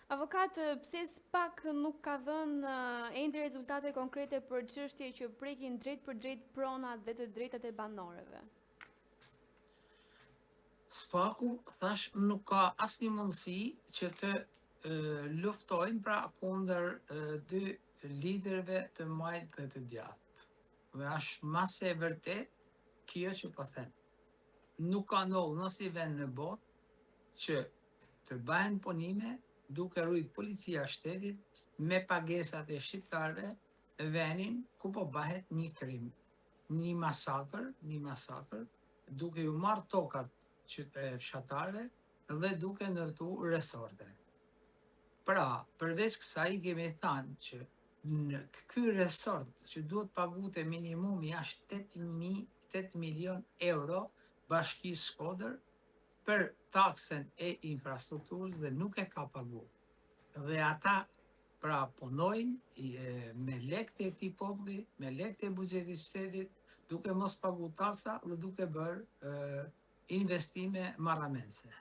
Avokat, pse SPAK nuk ka dhënë ende rezultate konkrete për çështje që prekin drejt për drejt pronat dhe të drejtat e banorëve? SPAK-u, thash, nuk ka asnjë mundësi që të luftojnë pra kundër dy liderëve të majt dhe të djathtë. Dhe është mase e vërtet kjo që po them. Nuk ka ndodhur në asnjë vend në botë që të bëhen punime duke rujt policia shtetit me pagesat e shqiptarëve në vendin ku po bëhet një krim, një masakër, duke ju marrë tokat e fshatarëve dhe duke ndërtu resorte. Pra, përveç kësaj kemi thënë që në ky resort që duhet pagute minimumi është 8 milion euro Bashkisë Shkodër për taksen e infrastrukturës dhe nuk e ka pagu. Dhe ata pra punojnë me lekët e këtij populli, me lekët e buxhetit shtetit, duke mos pagu taksa dhe duke bërë investime marramense.